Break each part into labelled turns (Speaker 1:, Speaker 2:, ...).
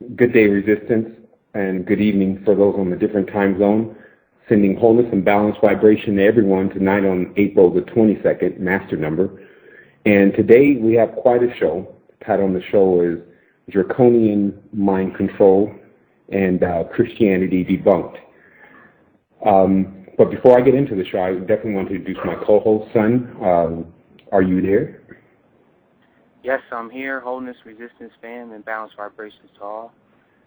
Speaker 1: Good day, Resistance, and good evening for those on a different time zone. Sending wholeness and balanced vibration to everyone tonight on April the 22nd, master number. And today we have quite a show. The title on the show is Draconian Mind Control and Christianity Debunked. But before I get into the show, I definitely want to introduce my co-host, Son. Are you there?
Speaker 2: Yes, I'm here. Wholeness, resistance, fam, and balanced vibrations to all.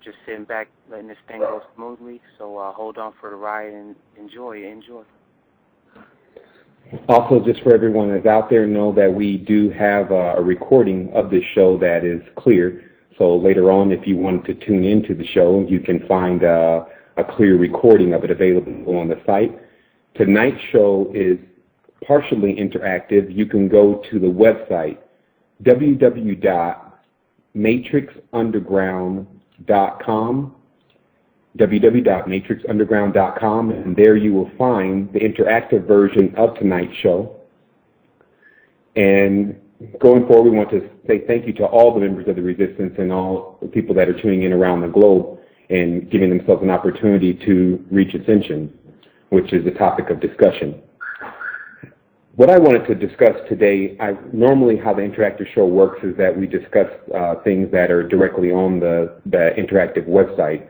Speaker 2: Just sitting back, letting this thing go smoothly. So hold on for the ride and enjoy.
Speaker 1: Also, just for everyone that's out there, know that we do have a recording of this show that is clear. So later on, if you want to tune into the show, you can find a clear recording of it available on the site. Tonight's show is partially interactive. You can go to the website www.matrixunderground.com, www.matrixunderground.com, and there you will find the interactive version of tonight's show. And going forward, we want to say thank you to all the members of the Resistance and all the people that are tuning in around the globe and giving themselves an opportunity to reach ascension, which is the topic of discussion. What I wanted to discuss today, normally how the interactive show works is that we discuss things that are directly on the interactive website.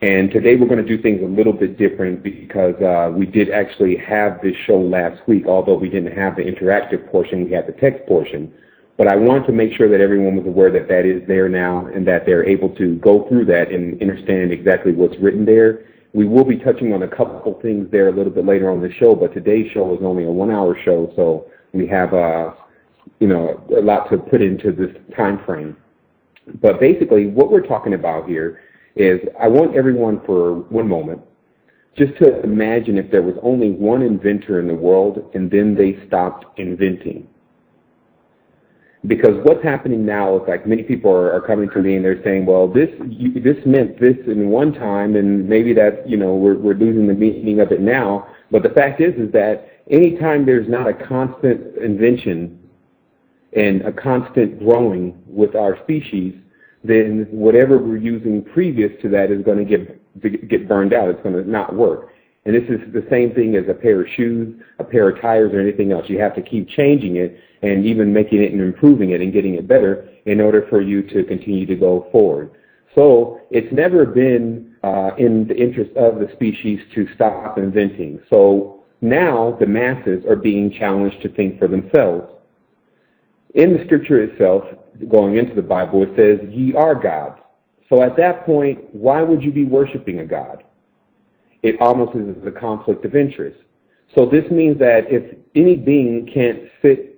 Speaker 1: And today we're going to do things a little bit different because we did actually have this show last week, although we didn't have the interactive portion, we had the text portion. But I wanted to make sure that everyone was aware that that is there now and that they're able to go through that and understand exactly what's written there. We will be touching on a couple things there a little bit later on the show, but today's show is only a 1-hour show, so we have a lot to put into this time frame. But basically, what we're talking about here is I want everyone for one moment just to imagine if there was only one inventor in the world and then they stopped inventing. Because what's happening now is like many people are coming to me and they're saying, well, this meant this in one time, and maybe that we're losing the meaning of it now. But the fact is that anytime there's not a constant invention and a constant growing with our species, then whatever we're using previous to that is going to get burned out. It's going to not work. And this is the same thing as a pair of shoes, a pair of tires, or anything else. You have to keep changing it and even making it and improving it and getting it better in order for you to continue to go forward. So it's never been in the interest of the species to stop inventing. So now the masses are being challenged to think for themselves. In the scripture itself, going into the Bible, it says, ye are gods. So at that point, why would you be worshiping a god? It almost is a conflict of interest. So this means that if any being can't sit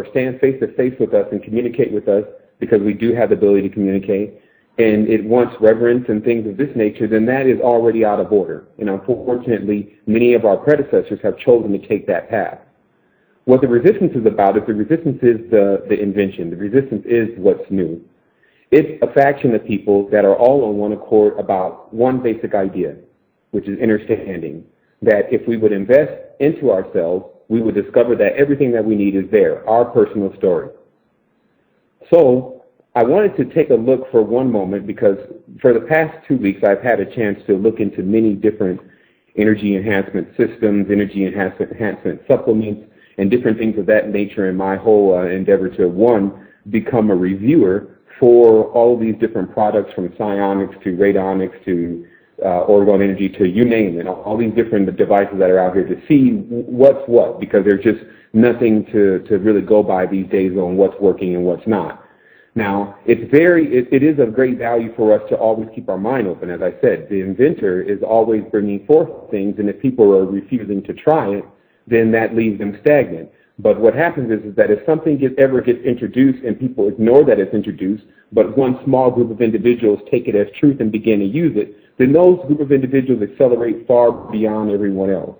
Speaker 1: stand face to face with us and communicate with us, because we do have the ability to communicate, and it wants reverence and things of this nature, then that is already out of order. And unfortunately, many of our predecessors have chosen to take that path. What the resistance is about is the resistance is the invention. The resistance is what's new. It's a faction of people that are all on one accord about one basic idea, which is understanding that if we would invest into ourselves, we would discover that everything that we need is there, our personal story. So I wanted to take a look for one moment because for the past 2 weeks I've had a chance to look into many different energy enhancement systems, energy enhancement supplements, and different things of that nature in my whole endeavor to, one, become a reviewer for all of these different products from psionics to radionics to orgone energy to you name it, all these different devices that are out here to see what's what, because there's just nothing to really go by these days on what's working and what's not. Now, it is of great value for us to always keep our mind open. As I said, the inventor is always bringing forth things, and if people are refusing to try it, then that leaves them stagnant. But what happens is that if something ever gets introduced and people ignore that it's introduced, but one small group of individuals take it as truth and begin to use it, then those group of individuals accelerate far beyond everyone else.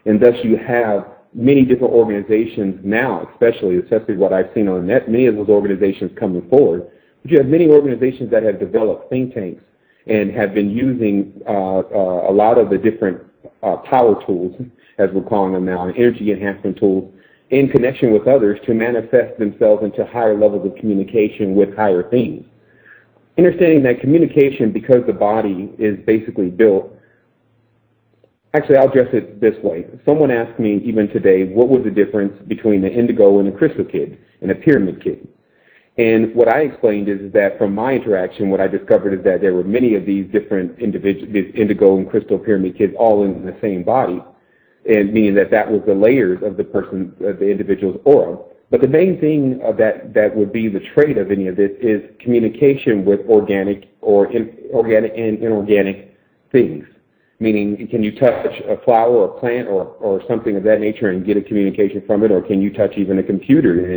Speaker 1: And thus you have many different organizations now, especially what I've seen on the net, many of those organizations coming forward. But you have many organizations that have developed think tanks and have been using a lot of the different power tools, as we're calling them now, and energy enhancement tools, in connection with others to manifest themselves into higher levels of communication with higher things. understanding that communication, because the body is basically built. Actually, I'll address it this way. Someone asked me even today, what was the difference between the indigo and the crystal kid and a pyramid kid? And what I explained is that from my interaction, what I discovered is that there were many of these different individuals, these indigo and crystal pyramid kids, all in the same body, and meaning that that was the layers of the person, the individual's aura. But the main thing that would be the trait of any of this is communication with organic organic and inorganic things. Meaning, can you touch a flower or a plant or something of that nature and get a communication from it, or can you touch even a computer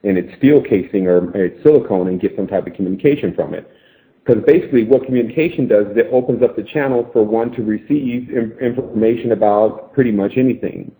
Speaker 1: in its steel casing or its silicone and get some type of communication from it? Because basically what communication does is it opens up the channel for one to receive information about pretty much anything.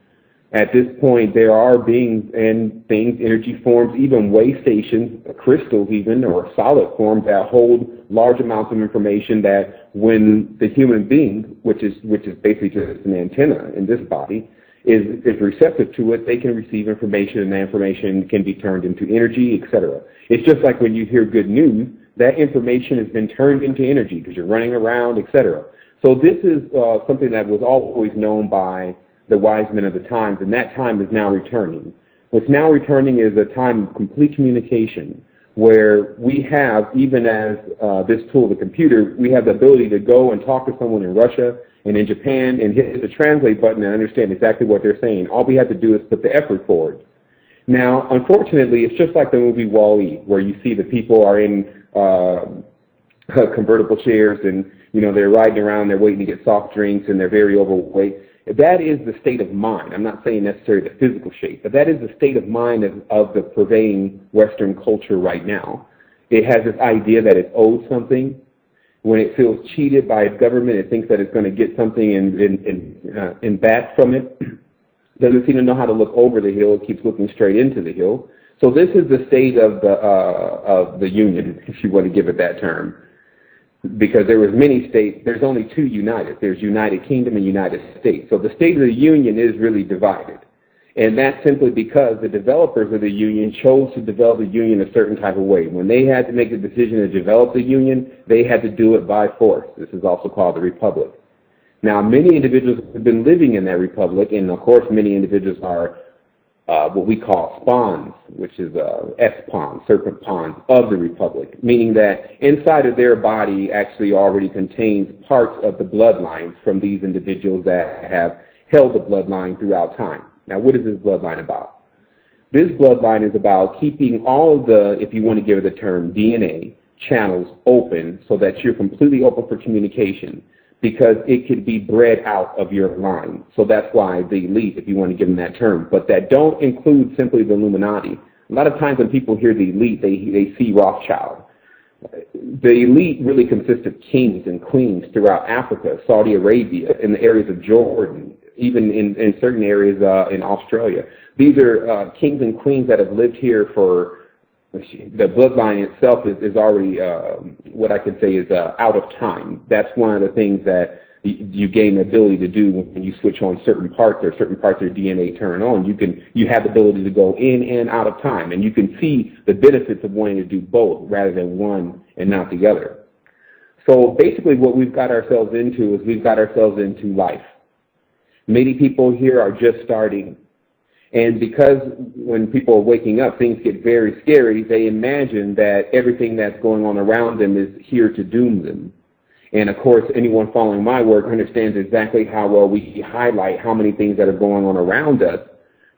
Speaker 1: At this point, there are beings and things, energy forms, even way stations, crystals even, or solid forms that hold large amounts of information that when the human being, which is basically just an antenna in this body, is receptive to it, they can receive information, and that information can be turned into energy, etc. It's just like when you hear good news, that information has been turned into energy because you're running around, etc. So this is something that was always known by the wise men of the times, and that time is now returning. What's now returning is a time of complete communication, where we have, even as this tool, the computer, we have the ability to go and talk to someone in Russia and in Japan and hit the translate button and understand exactly what they're saying. All we have to do is put the effort forward. Now, unfortunately, it's just like the movie Wall-E, where you see the people are in convertible chairs and, you know, they're riding around, they're waiting to get soft drinks, and they're very overweight. That is the state of mind. I'm not saying necessarily the physical shape, but that is the state of mind of the prevailing Western culture right now. It has this idea that it owes something. When it feels cheated by its government, it thinks that it's going to get something in back from it. Doesn't seem to know how to look over the hill. It keeps looking straight into the hill. So this is the state of the Union, if you want to give it that term. Because there was many states, there's only two united. There's United Kingdom and United States. So the state of the Union is really divided. And that's simply because the developers of the Union chose to develop the Union a certain type of way. When they had to make the decision to develop the Union, they had to do it by force. This is also called the Republic. Now, many individuals have been living in that Republic, and of course many individuals are what we call spawns, which is S-pawns, serpent pawns of the Republic, meaning that inside of their body actually already contains parts of the bloodline from these individuals that have held the bloodline throughout time. Now, what is this bloodline about? This bloodline is about keeping all of the, if you want to give it the term, DNA channels open so that you're completely open for communication, because it could be bred out of your line. So that's why the elite, if you want to give them that term, but that don't include simply the Illuminati. A lot of times when people hear the elite, they see Rothschild. The elite really consists of kings and queens throughout Africa, Saudi Arabia, in the areas of Jordan, even in certain areas in Australia. These are kings and queens that have lived here for, the bloodline itself is already, what I could say is out of time. That's one of the things that you gain the ability to do when you switch on certain parts, or certain parts of your DNA turn on. You have the ability to go in and out of time, and you can see the benefits of wanting to do both rather than one and not the other. So basically what we've got ourselves into is we've got ourselves into life. Many people here are just starting. And because when people are waking up, things get very scary, they imagine that everything that's going on around them is here to doom them. And of course, anyone following my work understands exactly how well we highlight how many things that are going on around us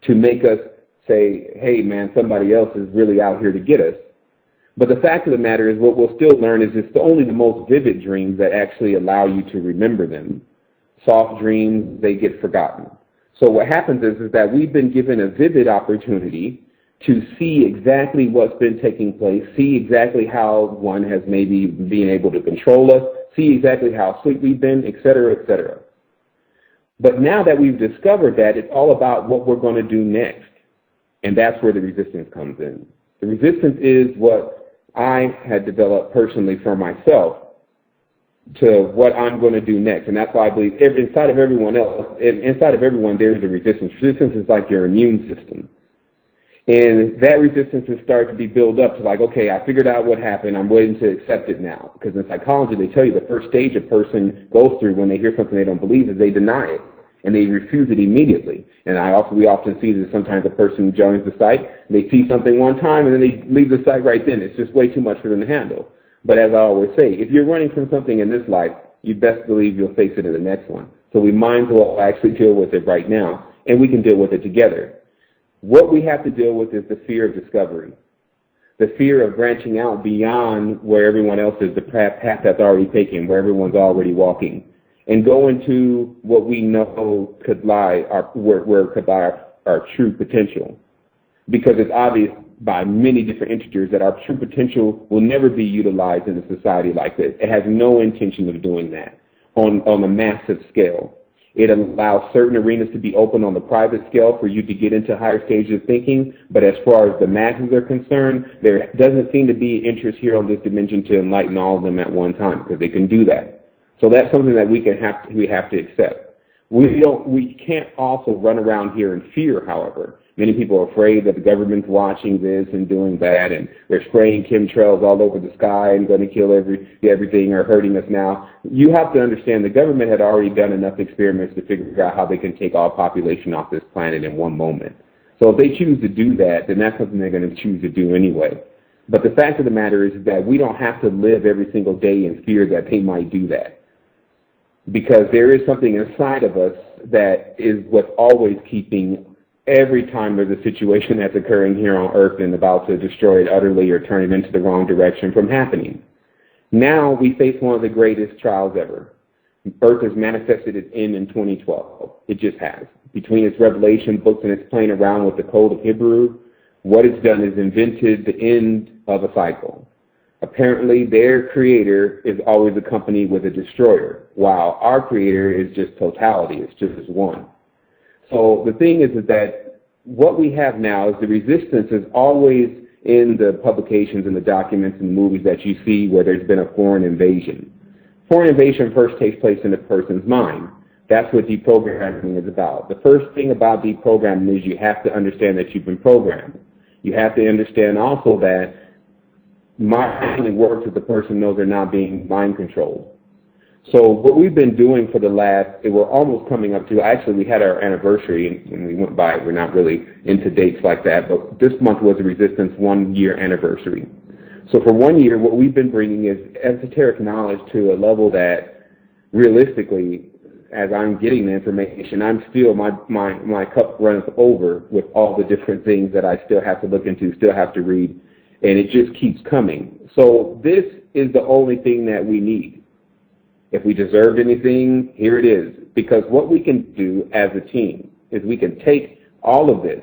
Speaker 1: to make us say, hey man, somebody else is really out here to get us. But the fact of the matter is, what we'll still learn is it's only the most vivid dreams that actually allow you to remember them. Soft dreams, they get forgotten. So what happens is that we've been given a vivid opportunity to see exactly what's been taking place, see exactly how one has maybe been able to control us, see exactly how asleep we've been, et cetera, et cetera. But now that we've discovered that, it's all about what we're going to do next. And that's where the resistance comes in. The resistance is what I had developed personally for myself to what I'm going to do next. And that's why I believe inside of everyone else, inside of everyone, there's a resistance. Resistance is like your immune system. And that resistance has started to be built up to like, okay, I figured out what happened. I'm waiting to accept it now. Because in psychology, they tell you the first stage a person goes through when they hear something they don't believe is they deny it. And they refuse it immediately. And we often see that sometimes a person joins the site, they see something one time, and then they leave the site right then. It's just way too much for them to handle. But as I always say, if you're running from something in this life, you best believe you'll face it in the next one. So we might as well actually deal with it right now, and we can deal with it together. What we have to deal with is the fear of discovery, the fear of branching out beyond where everyone else is, the path that's already taken, where everyone's already walking, and go into what we know could lie, where could lie our true potential. Because it's obvious by many different integers that our true potential will never be utilized in a society like this. It has no intention of doing that on a massive scale. It allows certain arenas to be open on the private scale for you to get into higher stages of thinking, but as far as the masses are concerned, there doesn't seem to be interest here on this dimension to enlighten all of them at one time, because they can do that. So that's something that we have to accept. We can't also run around here in fear, however. Many people are afraid that the government's watching this and doing that, and they're spraying chemtrails all over the sky and going to kill everything or hurting us now. You have to understand the government had already done enough experiments to figure out how they can take all population off this planet in one moment. So if they choose to do that, then that's something they're going to choose to do anyway. But the fact of the matter is that we don't have to live every single day in fear that they might do that. Because there is something inside of us that is what's always keeping every time there's a situation that's occurring here on Earth and about to destroy it utterly or turn it into the wrong direction from happening. Now we face one of the greatest trials ever. Earth has manifested its end in 2012. It just has. Between its revelation books and its playing around with the code of Hebrew, what it's done is invented the end of a cycle. Apparently, their creator is always accompanied with a destroyer, while our creator is just totality. It's just one. So the thing is that what we have now is the resistance is always in the publications and the documents and the movies that you see where there's been a foreign invasion. Foreign invasion first takes place in a person's mind. That's what deprogramming is about. The first thing about deprogramming is you have to understand that you've been programmed. You have to understand also that mind only works if the person knows they're not being mind controlled. So what we've been doing for the we're almost coming up to, actually we had our anniversary and we went by it. We're not really into dates like that, but this month was the Resistance 1-year anniversary. So for 1 year, what we've been bringing is esoteric knowledge to a level that realistically, as I'm getting the information, I'm still, my cup runs over with all the different things that I still have to look into, still have to read, and it just keeps coming. So this is the only thing that we need. If we deserved anything, here it is. Because what we can do as a team is we can take all of this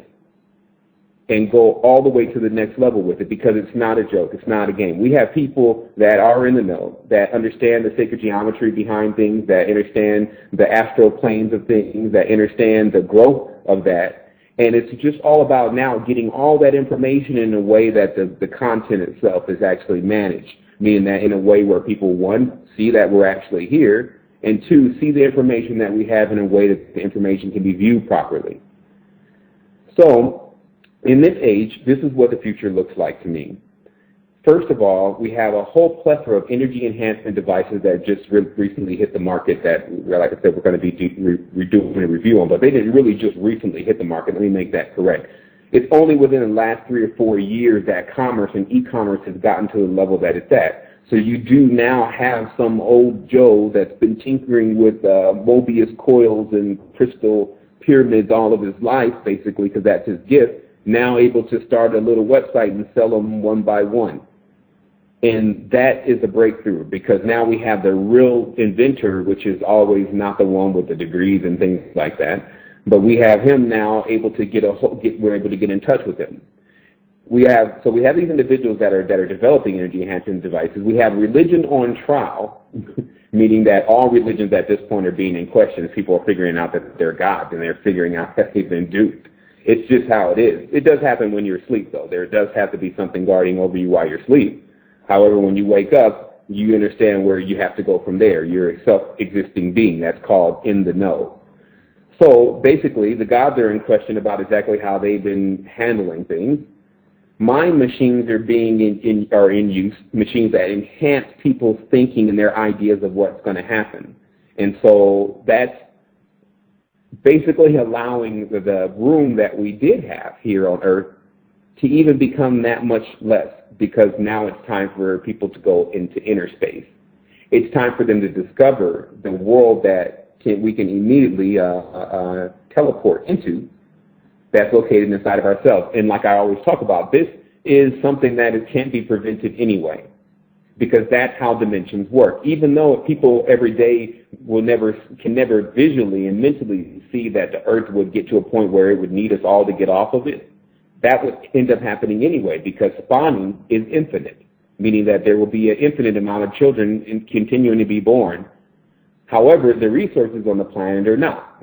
Speaker 1: and go all the way to the next level with it, because it's not a joke. It's not a game. We have people that are in the know, that understand the sacred geometry behind things, that understand the astral planes of things, that understand the growth of that. And it's just all about now getting all that information in a way that the content itself is actually managed, meaning that in a way where people, one, see that we're actually here, and two, see the information that we have in a way that the information can be viewed properly. So, in this age, this is what the future looks like to me. First of all, we have a whole plethora of energy enhancement devices that just recently hit the market that, like I said, we're going to be doing a review on, but they didn't really just recently hit the market. Let me make that correct. It's only within the last 3 or 4 years that commerce and e-commerce has gotten to the level that it's at. So you do now have some old Joe that's been tinkering with Mobius coils and crystal pyramids all of his life, basically, because that's his gift, now able to start a little website and sell them one by one. And that is a breakthrough, because now we have the real inventor, which is always not the one with the degrees and things like that, but we have him now able to we're able to get in touch with him. We have these individuals that are developing energy enhancing devices. We have religion on trial, meaning that all religions at this point are being in question as people are figuring out that they're gods and they're figuring out that they've been duped. It's just how it is. It does happen when you're asleep, though. There does have to be something guarding over you while you're asleep. However, when you wake up, you understand where you have to go from there. You're a self-existing being. That's called in the know. So basically, the gods are in question about exactly how they've been handling things. Mind machines are being in use, machines that enhance people's thinking and their ideas of what's going to happen. And so that's basically allowing the room that we did have here on Earth to even become that much less, because now it's time for people to go into inner space. It's time for them to discover the world that we can immediately teleport into, that's located inside of ourselves. And like I always talk about, this is something that can't be prevented anyway, because that's how dimensions work. Even though people every day can never visually and mentally see that the Earth would get to a point where it would need us all to get off of it, that would end up happening anyway, because spawning is infinite, meaning that there will be an infinite amount of children continuing to be born. However, the resources on the planet are not.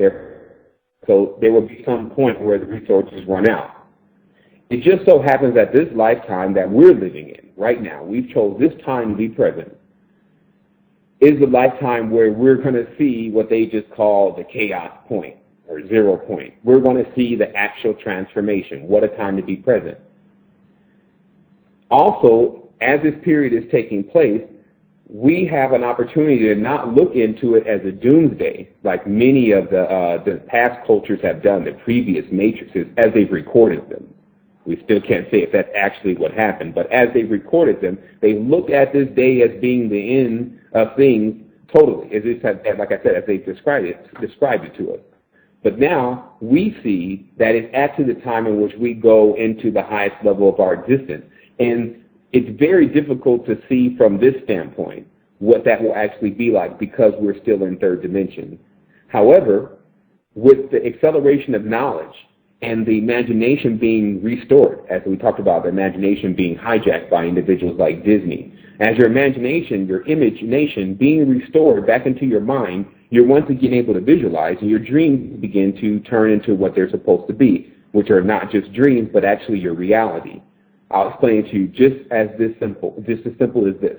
Speaker 1: So there will be some point where the resources run out. It just so happens that this lifetime that we're living in right now, we've chose this time to be present, is the lifetime where we're going to see what they just call the chaos point or 0 point. We're going to see the actual transformation. What a time to be present. Also, as this period is taking place, we have an opportunity to not look into it as a doomsday, like many of the past cultures have done, the previous matrices, as they've recorded them. We still can't say if that's actually what happened, but as they've recorded them, they look at this day as being the end of things totally, like I said, as they've described it to us. But now we see that it's actually the time in which we go into the highest level of our existence. And it's very difficult to see from this standpoint what that will actually be like, because we're still in third dimension. However, with the acceleration of knowledge and the imagination being restored, as we talked about, the imagination being hijacked by individuals like Disney, as your imagination being restored back into your mind, you're once again able to visualize, and your dreams begin to turn into what they're supposed to be, which are not just dreams, but actually your reality. I'll explain it to you just as simple as this.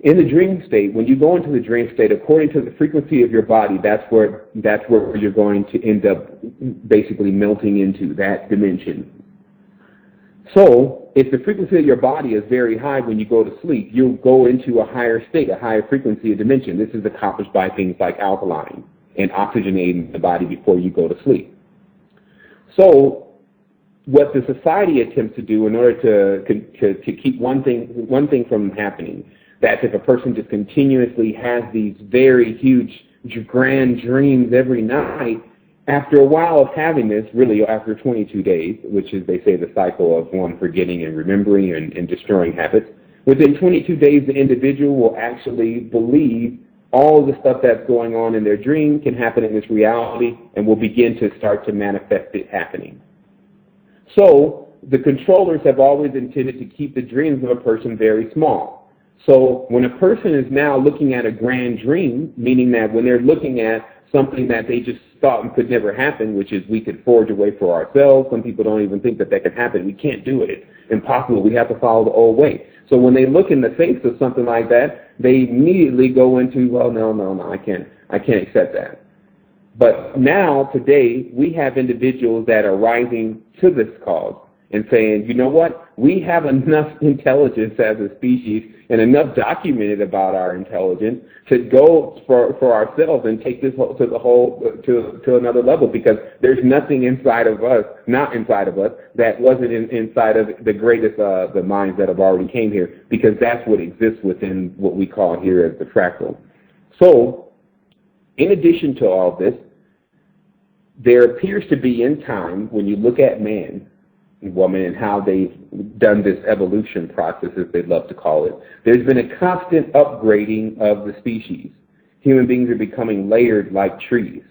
Speaker 1: In the dream state, when you go into the dream state, according to the frequency of your body, that's where you're going to end up basically melting into that dimension. So, if the frequency of your body is very high when you go to sleep, you'll go into a higher state, a higher frequency of dimension. This is accomplished by things like alkaline and oxygenating the body before you go to sleep. So, what the society attempts to do in order to keep one thing from happening, that if a person just continuously has these very huge, grand dreams every night, after a while of having this, really after 22 days, which is, they say, the cycle of one forgetting and remembering and destroying habits, within 22 days the individual will actually believe all the stuff that's going on in their dream can happen in this reality, and will begin to start to manifest it happening. So the controllers have always intended to keep the dreams of a person very small. So when a person is now looking at a grand dream, meaning that when they're looking at something that they just thought could never happen, which is we could forge a way for ourselves. Some people don't even think that could happen. We can't do it. It's impossible. We have to follow the old way. So when they look in the face of something like that, they immediately go into, well, no, I can't accept that. But now, today, we have individuals that are rising to this cause and saying, you know what, we have enough intelligence as a species and enough documented about our intelligence to go for ourselves and take this to another level, because there's nothing inside of us, that wasn't inside of the greatest the minds that have already came here, because that's what exists within what we call here as the fractal. So, in addition to all this, there appears to be in time, when you look at man and woman and how they've done this evolution process, as they love to call it, there's been a constant upgrading of the species. Human beings are becoming layered like trees.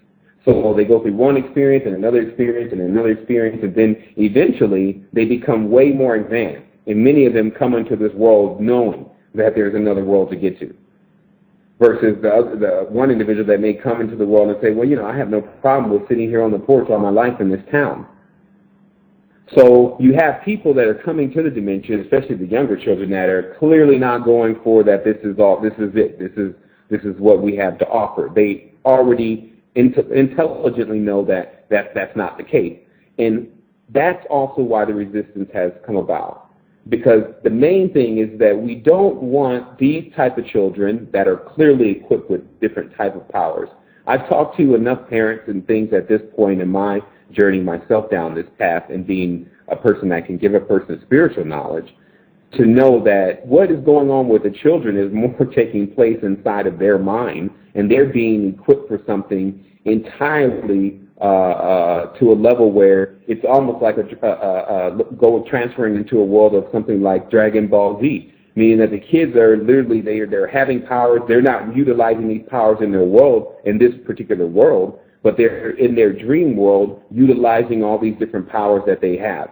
Speaker 1: So they go through one experience and another experience and another experience, and then eventually they become way more advanced. And many of them come into this world knowing that there's another world to get to. Versus the one individual that may come into the world and say, well, I have no problem with sitting here on the porch all my life in this town. So you have people that are coming to the dimension, especially the younger children, that are clearly not going for that this is it, this is what we have to offer. They already intelligently know that that's not the case. And that's also why the resistance has come about. Because the main thing is that we don't want these type of children that are clearly equipped with different type of powers. I've talked to enough parents and things at this point in my journey myself down this path and being a person that can give a person spiritual knowledge to know that what is going on with the children is more taking place inside of their mind, and they're being equipped for something entirely to a level where it's almost like transferring into a world of something like Dragon Ball Z, meaning that the kids are literally, they're having powers, they're not utilizing these powers in their world, in this particular world, but they're in their dream world utilizing all these different powers that they have.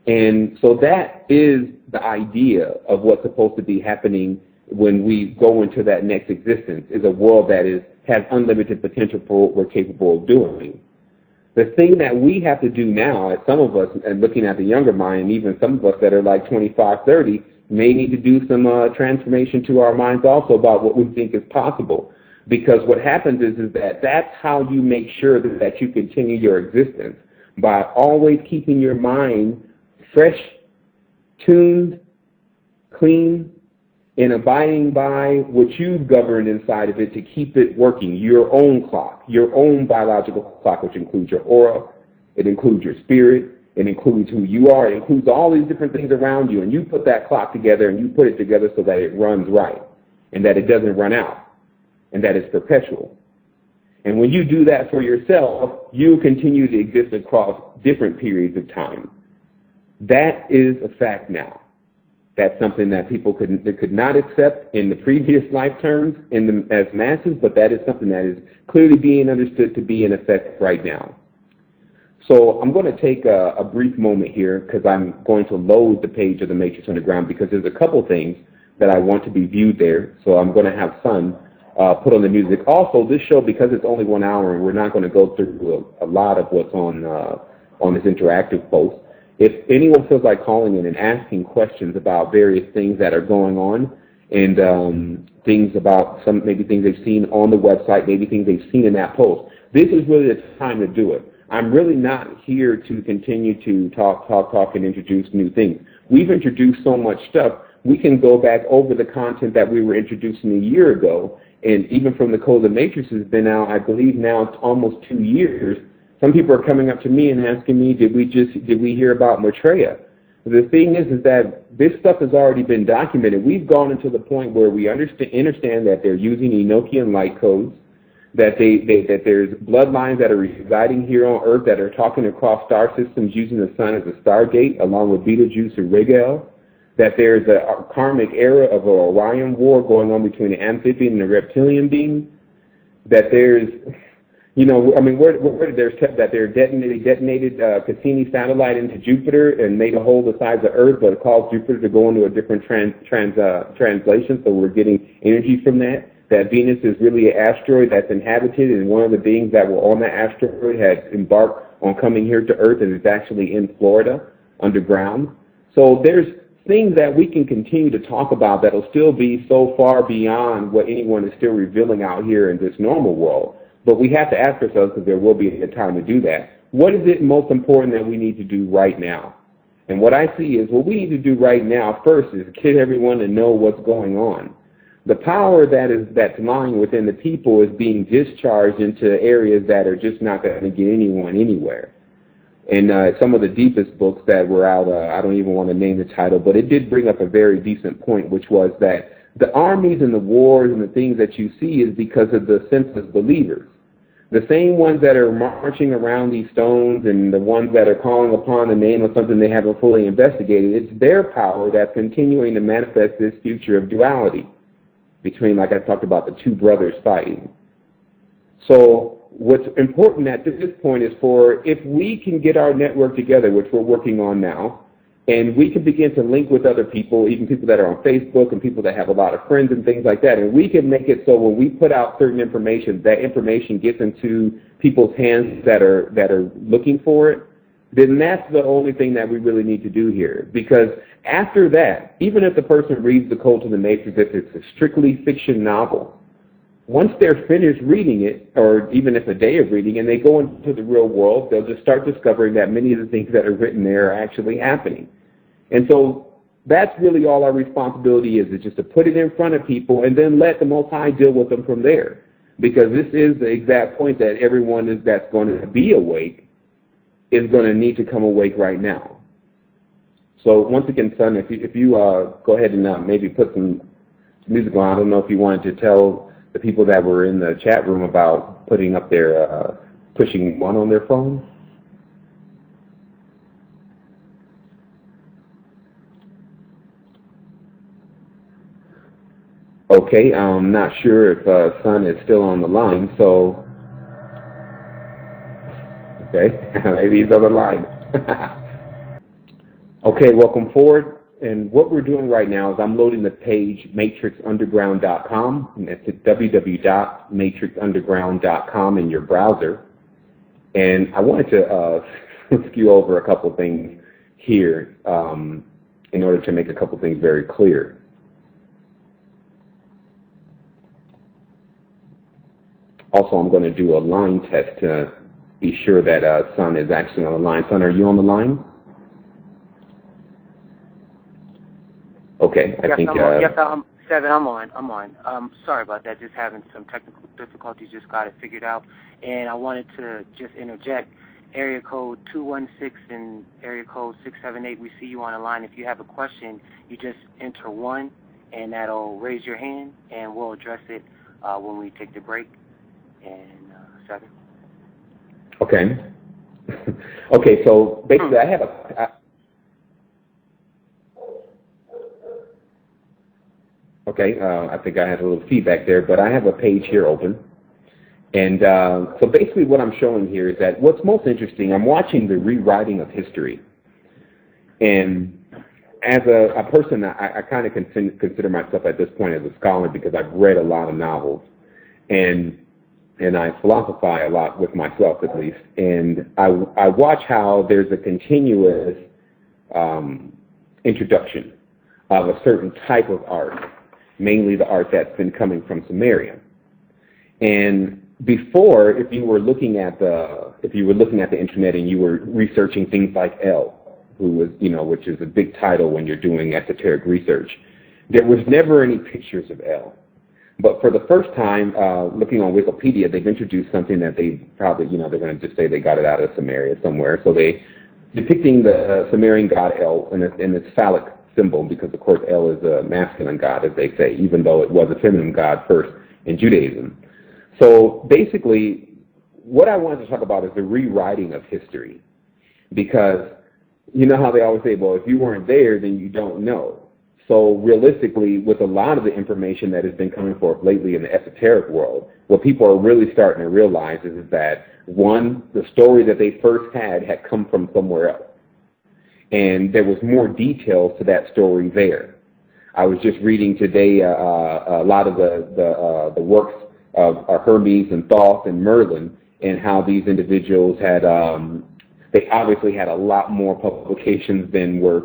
Speaker 1: And so that is the idea of what's supposed to be happening when we go into that next existence, is a world that has unlimited potential for what we're capable of doing. The thing that we have to do now, as some of us, and looking at the younger mind, and even some of us that are like 25, 30, may need to do some transformation to our minds also about what we think is possible. Because what happens is that that's how you make sure that you continue your existence, by always keeping your mind fresh, tuned, clean, and abiding by what you've governed inside of it to keep it working, your own clock, your own biological clock, which includes your aura, it includes your spirit, it includes who you are, it includes all these different things around you, and you put that clock together and you put it together so that it runs right, and that it doesn't run out, and that it's perpetual. And when you do that for yourself, you continue to exist across different periods of time. That is a fact now. That's something that people could not accept in the previous life terms as masses, but that is something that is clearly being understood to be in effect right now. So I'm going to take a brief moment here because I'm going to load the page of the Matrix Underground because there's a couple things that I want to be viewed there. So I'm going to have Sun put on the music. Also, this show, because it's only 1 hour and we're not going to go through a lot of what's on this interactive post, if anyone feels like calling in and asking questions about various things that are going on and things about maybe things they've seen on the website, maybe things they've seen in that post, this is really the time to do it. I'm really not here to continue to talk and introduce new things. We've introduced so much stuff, we can go back over the content that we were introducing a year ago, and even from the Code of the Matrix has been out, I believe now it's almost 2 years. Some people are coming up to me and asking me, did we hear about Maitreya? The thing is that this stuff has already been documented. We've gone into the point where we understand that they're using Enochian light codes, that there's bloodlines that are residing here on Earth that are talking across star systems using the sun as a stargate, along with Betelgeuse and Rigel, that there's a karmic era of an Orion war going on between the amphibian and the reptilian being, that there's... that they detonated Cassini satellite into Jupiter and made a hole the size of Earth, but it caused Jupiter to go into a different translation, so we're getting energy from that. That Venus is really an asteroid that's inhabited, and one of the beings that were on that asteroid had embarked on coming here to Earth, and it's actually in Florida, underground. So there's things that we can continue to talk about that will still be so far beyond what anyone is still revealing out here in this normal world. But we have to ask ourselves, because there will be a time to do that, what is it most important that we need to do right now? And what I see is what we need to do right now first is get everyone to know what's going on. The power that's lying within the people is being discharged into areas that are just not going to get anyone anywhere. And some of the deepest books that were out, I don't even want to name the title, but it did bring up a very decent point, which was that the armies and the wars and the things that you see is because of the senseless believers. The same ones that are marching around these stones and the ones that are calling upon the name of something they haven't fully investigated, it's their power that's continuing to manifest this future of duality between, like I talked about, the two brothers fighting. So what's important at this point is if we can get our network together, which we're working on now, and we can begin to link with other people, even people that are on Facebook and people that have a lot of friends and things like that. And we can make it so when we put out certain information, that information gets into people's hands that are looking for it, then that's the only thing that we really need to do here. Because after that, even if the person reads the Code to the Matrix, if it's a strictly fiction novel, once they're finished reading it, or even if a day of reading, and they go into the real world, they'll just start discovering that many of the things that are written there are actually happening. And so that's really all our responsibility is just to put it in front of people and then let the Most High deal with them from there. Because this is the exact point that everyone that's going to be awake is going to need to come awake right now. So once again, son, if you go ahead and maybe put some music on. I don't know if you wanted to tell the people that were in the chat room about putting up their pushing one on their phone. Okay, I'm not sure if Son is still on the line, so okay, maybe he's on the line. Okay, welcome forward. And what we're doing right now is I'm loading the page matrixunderground.com, and it's at www.matrixunderground.com in your browser. And I wanted to skew over a couple things here in order to make a couple things very clear. Also, I'm going to do a line test to be sure that Son is actually on the line. Son, are you on the line? Okay, I think...
Speaker 2: Sevan, I'm on. Sorry about that. Just having some technical difficulties. Just got it figured out. And I wanted to just interject. Area code 216 and area code 678, we see you on the line. If you have a question, you just enter 1, and that'll raise your hand, and we'll address it when we take the break. And 7.
Speaker 1: Okay. Okay, so basically I have a... Okay, I think I had a little feedback there, but I have a page here open. And so basically what I'm showing here is that what's most interesting, I'm watching the rewriting of history. And as a person, I kind of consider myself at this point as a scholar because I've read a lot of novels. And I philosophize a lot with myself, at least. And I watch how there's a continuous introduction of a certain type of art, mainly the art that's been coming from Sumerian. And before, if you were looking at the internet and you were researching things like El, who was, which is a big title when you're doing esoteric research, there was never any pictures of El. But for the first time, looking on Wikipedia, they've introduced something that they probably, they're going to just say they got it out of Sumeria somewhere. So they depicting the Sumerian god El in its phallic symbol, because of course El is a masculine god, as they say, even though it was a feminine god first in Judaism. So basically, what I wanted to talk about is the rewriting of history, because you know how they always say, well, if you weren't there, then you don't know. So realistically, with a lot of the information that has been coming forth lately in the esoteric world, what people are really starting to realize is that, one, the story that they first had come from somewhere else. And there was more details to that story there. I was just reading today a lot of the works of Hermes and Thoth and Merlin, and how these individuals had, they obviously had a lot more publications than were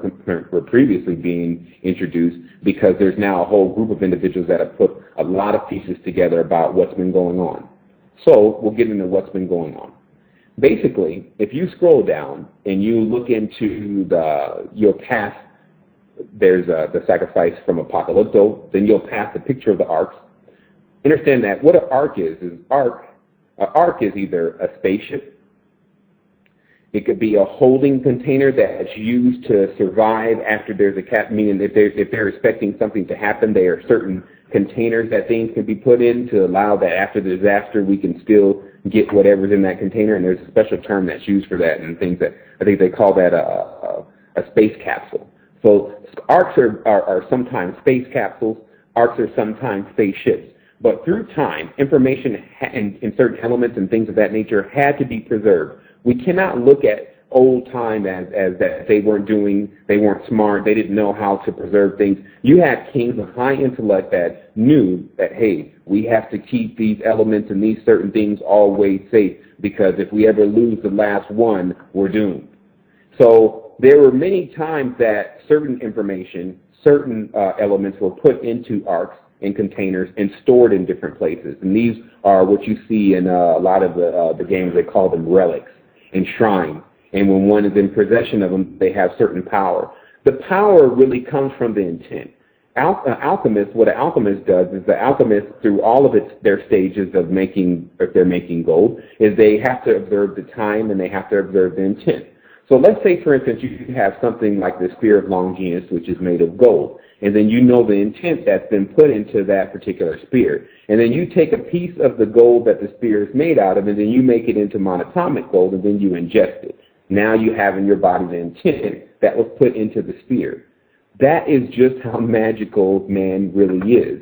Speaker 1: previously being introduced, because there's now a whole group of individuals that have put a lot of pieces together about what's been going on. So we'll get into what's been going on. Basically, if you scroll down and you look into you'll pass, there's the sacrifice from Apocalypto, then you'll pass the picture of the arks. Understand that what an ark is an ark is either a spaceship, it could be a holding container that's used to survive after there's a meaning if they're expecting something to happen, there are certain containers that things can be put in to allow that after the disaster we can still get whatever's in that container, and there's a special term that's used for that, and things that I think they call that a space capsule. So arks are sometimes space capsules, arks are sometimes spaceships. But through time, information in certain elements and things of that nature had to be preserved. We cannot look at old time as that they weren't smart, they didn't know how to preserve things. You had kings of high intellect that knew that, hey, we have to keep these elements and these certain things always safe, because if we ever lose the last one, we're doomed. So there were many times that certain information, certain elements were put into arks, in containers and stored in different places. And these are what you see in a lot of the games. They call them relics and shrines. And when one is in possession of them, they have certain power. The power really comes from the intent. What an alchemist does is the alchemist, through all of their stages of making, if they're making gold, is they have to observe the time and they have to observe the intent. So let's say, for instance, you have something like the Spear of Longinus, which is made of gold, and then you know the intent that's been put into that particular spear. And then you take a piece of the gold that the spear is made out of, and then you make it into monatomic gold, and then you ingest it. Now you have in your body the intent that was put into the spear. That is just how magical man really is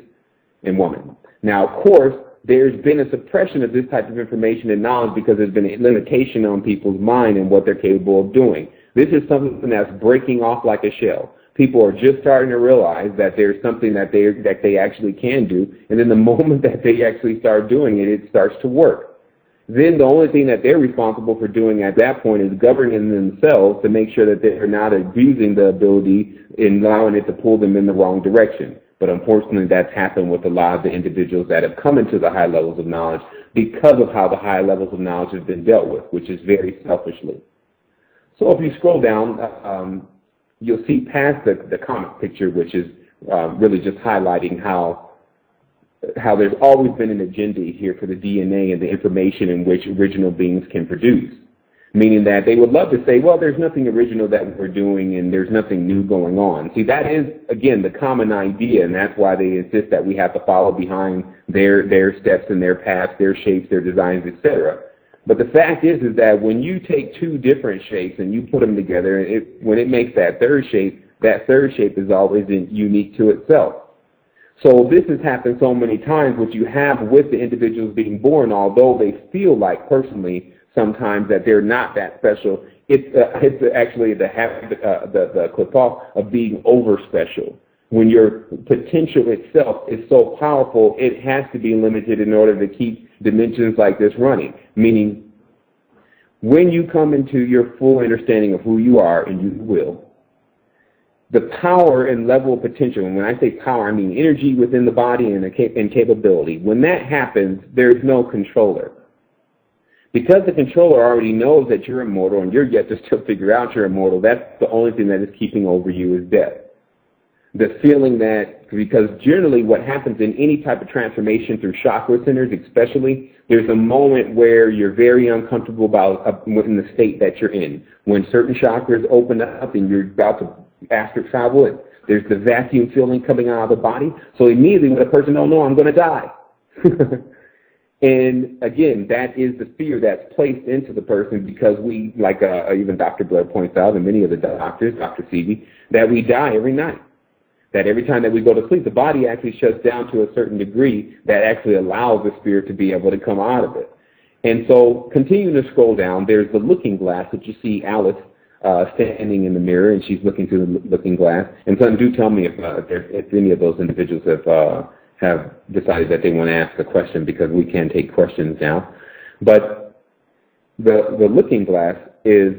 Speaker 1: and woman. Now, of course, there's been a suppression of this type of information and knowledge because there's been a limitation on people's mind and what they're capable of doing. This is something that's breaking off like a shell. People are just starting to realize that there's something that they actually can do, and then the moment that they actually start doing it, it starts to work. Then the only thing that they're responsible for doing at that point is governing themselves to make sure that they're not abusing the ability and allowing it to pull them in the wrong direction. But unfortunately, that's happened with a lot of the individuals that have come into the high levels of knowledge because of how the high levels of knowledge have been dealt with, which is very selfishly. So if you scroll down, you'll see past the comic picture, which is really just highlighting how there's always been an agenda here for the DNA and the information in which original beings can produce, meaning that they would love to say, well, there's nothing original that we're doing and there's nothing new going on. See, that is, again, the common idea, and that's why they insist that we have to follow behind their steps and their paths, their shapes, their designs, etc. But the fact is that when you take two different shapes and you put them together, when it makes that third shape is always unique to itself. So this has happened so many times. What you have with the individuals being born, although they feel like personally sometimes that they're not that special, it's actually the clip-off of over over-special. When your potential itself is so powerful, it has to be limited in order to keep dimensions like this running. Meaning, when you come into your full understanding of who you are, and you will, the power and level of potential, and when I say power, I mean energy within the body and capability. When that happens, there's no controller. Because the controller already knows that you're immortal and you're yet to still figure out you're immortal, that's the only thing that is keeping over you is death. The feeling that, because generally what happens in any type of transformation through chakra centers especially, there's a moment where you're very uncomfortable in the state that you're in. When certain chakras open up and you're about to astral travel, there's the vacuum feeling coming out of the body. So immediately when a person don't know, I'm going to die. And again, that is the fear that's placed into the person because we, like even Dr. Blood points out, and many of the doctors, Dr. Sevi, that we die every night. That every time that we go to sleep, the body actually shuts down to a certain degree that actually allows the spirit to be able to come out of it. And so continuing to scroll down, there's the looking glass that you see Alice standing in the mirror, and she's looking through the looking glass. And son, do tell me if any of those individuals have decided that they want to ask a question, because we can take questions now. But the looking glass is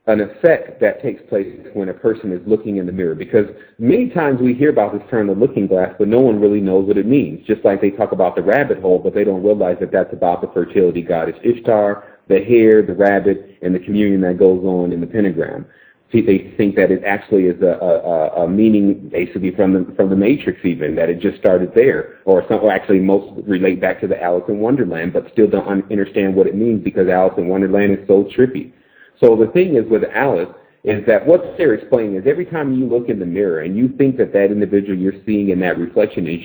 Speaker 1: an effect that takes place when a person is looking in the mirror, because many times we hear about this term, the looking glass, but no one really knows what it means. Just like they talk about the rabbit hole, but they don't realize that that's about the fertility goddess Ishtar, the hare, the rabbit, and the communion that goes on in the pentagram. See, they think that it actually is a meaning basically from the Matrix, even, that it just started there, or actually most relate back to the Alice in Wonderland, but still don't understand what it means because Alice in Wonderland is so trippy. So the thing is with Alice is that what they're explaining is every time you look in the mirror and you think that that individual you're seeing in that reflection is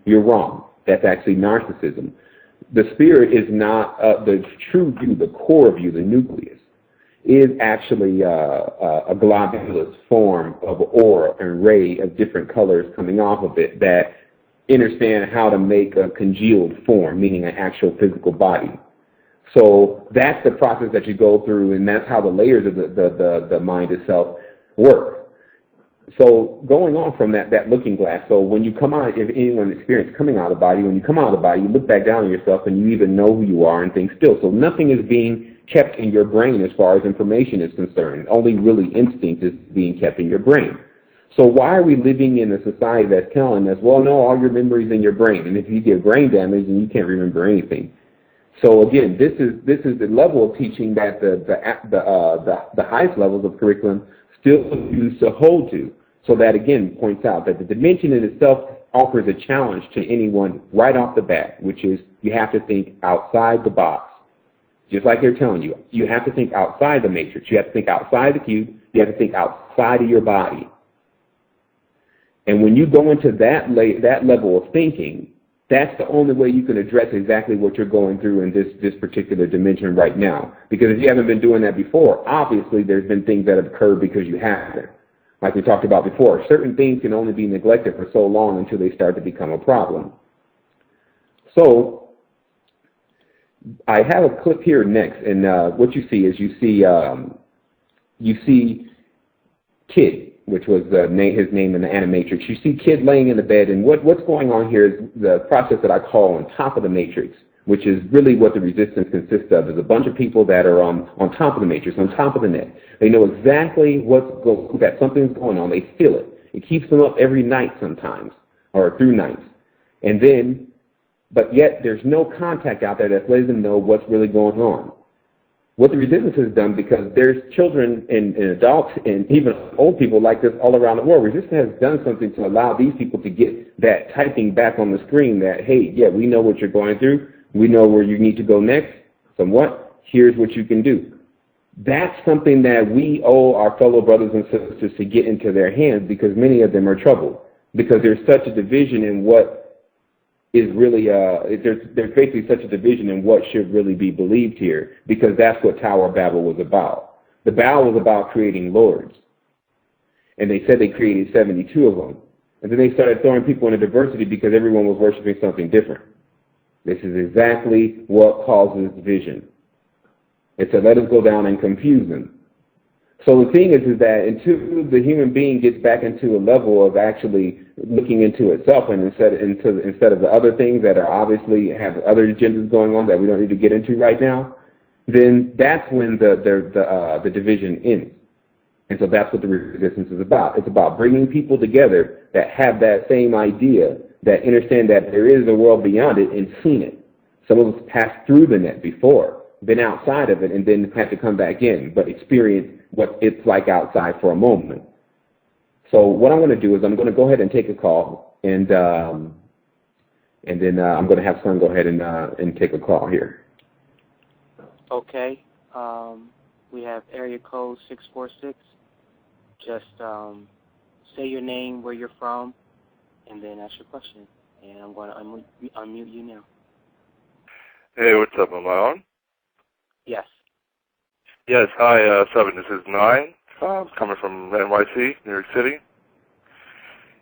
Speaker 1: you're wrong. That's actually narcissism. The spirit is not the true you, the core of you, the nucleus, is actually a globulous form of aura and ray of different colors coming off of it that understand how to make a congealed form, meaning an actual physical body. So that's the process that you go through, and that's how the layers of the mind itself work. So going on from that looking glass, so when you come out, if anyone experienced coming out of the body, when you come out of the body, you look back down on yourself and you even know who you are and think still. So nothing is being kept in your brain as far as information is concerned. Only really instinct is being kept in your brain. So why are we living in a society that's telling us, well, no, all your memories in your brain, and if you get brain damage, then you can't remember anything. So again, this is the level of teaching that the highest levels of curriculum still refuse to hold to. So that again points out that the dimension in itself offers a challenge to anyone right off the bat, which is you have to think outside the box. Just like they're telling you, you have to think outside the matrix. You have to think outside the cube. You have to think outside of your body. And when you go into that level of thinking, that's the only way you can address exactly what you're going through in this particular dimension right now. Because if you haven't been doing that before, obviously there's been things that have occurred because you haven't. Like we talked about before, certain things can only be neglected for so long until they start to become a problem. So I have a clip here next, and what you see is you see Kid, which was his name in the Animatrix. You see Kid laying in the bed, and what's going on here is the process that I call on top of the matrix, which is really what the resistance consists of, is a bunch of people that are on top of the matrix, on top of the net. They know exactly that something's going on. They feel it. It keeps them up every night sometimes, or through nights. And then, but yet there's no contact out there that lets them know what's really going on. What the resistance has done, because there's children and adults and even old people like this all around the world, resistance has done something to allow these people to get that typing back on the screen that, hey, yeah, we know what you're going through. We know where you need to go next. Somewhat, here's what you can do. That's something that we owe our fellow brothers and sisters to get into their hands, because many of them are troubled. Because there's such a division in what is really, there's basically such a division in what should really be believed here, because that's what Tower of Babel was about. The Babel was about creating lords. And they said they created 72 of them. And then they started throwing people into diversity because everyone was worshiping something different. This is exactly what causes division. It's to let us go down and confuse them. So the thing is that until the human being gets back into a level of actually looking into itself, and instead of the other things that are obviously have other agendas going on that we don't need to get into right now, then that's when the division ends. And so that's what the resistance is about. It's about bringing people together that have that same idea, that understand that there is a world beyond it and seen it. Some of us passed through the net before, been outside of it, and then had to come back in, but experience what it's like outside for a moment. So what I'm going to do is I'm going to go ahead and take a call, and then I'm going to have Son go ahead and take a call here.
Speaker 2: Okay. We have area code 646. Just say your name, where you're from, and then ask your question. And I'm going to unmute you now.
Speaker 3: Hey, what's up? Am I on?
Speaker 2: Yes.
Speaker 3: Yes, hi, Sevan. This is 9. I'm coming from NYC, New York City.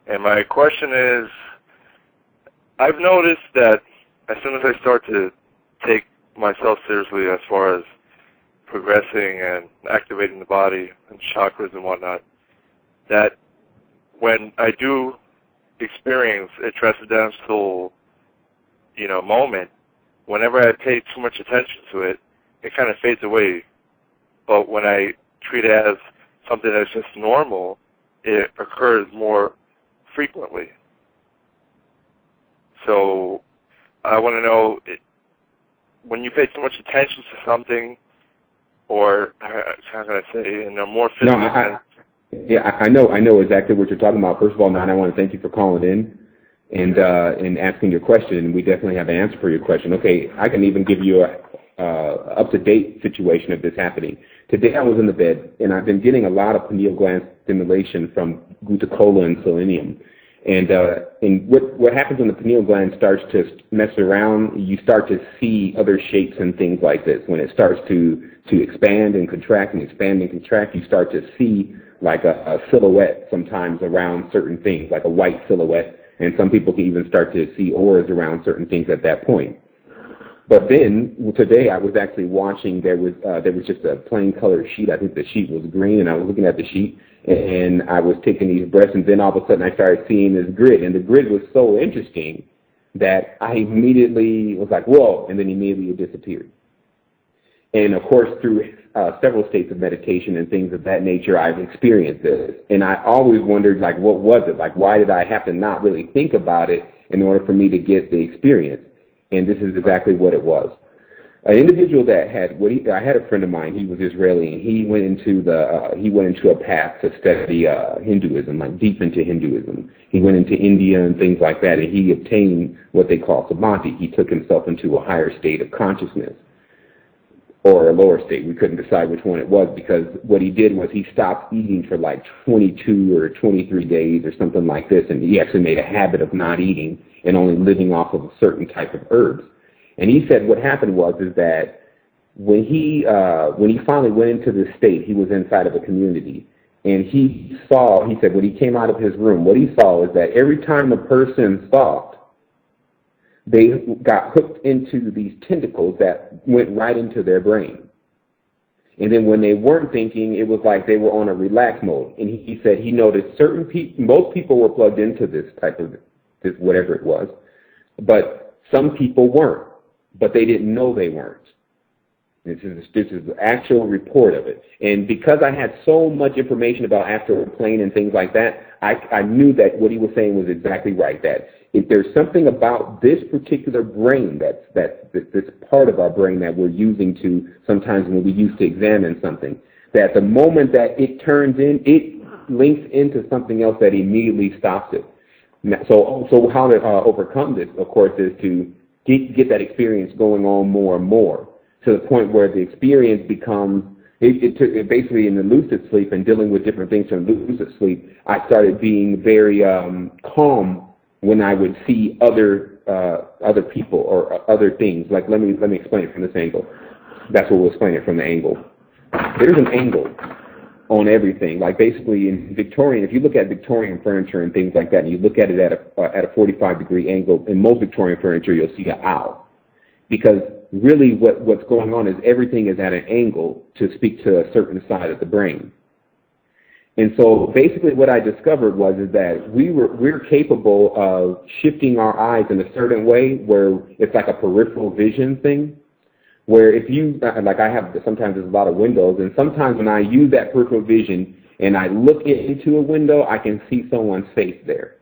Speaker 3: And my question is, I've noticed that as soon as I start to take myself seriously as far as progressing and activating the body and chakras and whatnot, that when I do experience a transcendental, moment, whenever I pay too much attention to it, it kind of fades away. But when I treat it as something that's just normal, it occurs more frequently. So I want to know, when you pay too much attention to something, or how can I say, in a more physical sense?
Speaker 1: Yeah, I know exactly what you're talking about. First of all, Nine, I want to thank you for calling in and asking your question. We definitely have an answer for your question. Okay, I can even give you a up-to-date situation of this happening. Today I was in the bed, and I've been getting a lot of pineal gland stimulation from glutacola and selenium. And what happens when the pineal gland starts to mess around, you start to see other shapes and things like this. When it starts to expand and contract and expand and contract, you start to see like a silhouette sometimes around certain things, like a white silhouette. And some people can even start to see auras around certain things at that point. But then today I was actually watching. There was just a plain colored sheet. I think the sheet was green, and I was looking at the sheet, and I was taking these breaths, and then all of a sudden I started seeing this grid, and the grid was so interesting that I immediately was like, whoa, and then immediately it disappeared. And of course, through several states of meditation and things of that nature, I've experienced this. And I always wondered, like, what was it? Like, why did I have to not really think about it in order for me to get the experience? And this is exactly what it was. An individual that had I had a friend of mine. He was Israeli, and he went into a path to study Hinduism, like deep into Hinduism. He went into India and things like that, and he obtained what they call samadhi. He took himself into a higher state of consciousness, or a lower state. We couldn't decide which one it was, because what he did was he stopped eating for like 22 or 23 days or something like this, and he actually made a habit of not eating and only living off of a certain type of herbs. And he said what happened was that when he finally went into this state, he was inside of a community, and he said when he came out of his room, what he saw was that every time a person thought, they got hooked into these tentacles that went right into their brain. And then when they weren't thinking, it was like they were on a relax mode. And he said he noticed most people were plugged into this type of, this whatever it was, but some people weren't. But they didn't know they weren't. This is the actual report of it. And because I had so much information about astral plane and things like that, I knew that what he was saying was exactly right, that if there's something about this particular brain, that's this part of our brain that we're using to, sometimes when we use to examine something, that the moment that it turns in, it links into something else that immediately stops it. So how to overcome this, of course, is to get that experience going on more and more, to the point where the experience becomes, basically in the lucid sleep and dealing with different things from lucid sleep, I started being very calm when I would see other people or other things. Like, let me explain it from this angle. That's what we'll explain it from the angle. There's an angle on everything. Like, basically in Victorian, if you look at Victorian furniture and things like that, and you look at it at a 45-degree angle, in most Victorian furniture you'll see an owl. Because really what's going on is everything is at an angle to speak to a certain side of the brain. And so basically what I discovered was that we're capable of shifting our eyes in a certain way where it's like a peripheral vision thing. Where if you, like I have, sometimes there's a lot of windows, and sometimes when I use that peripheral vision and I look into a window, I can see someone's face there.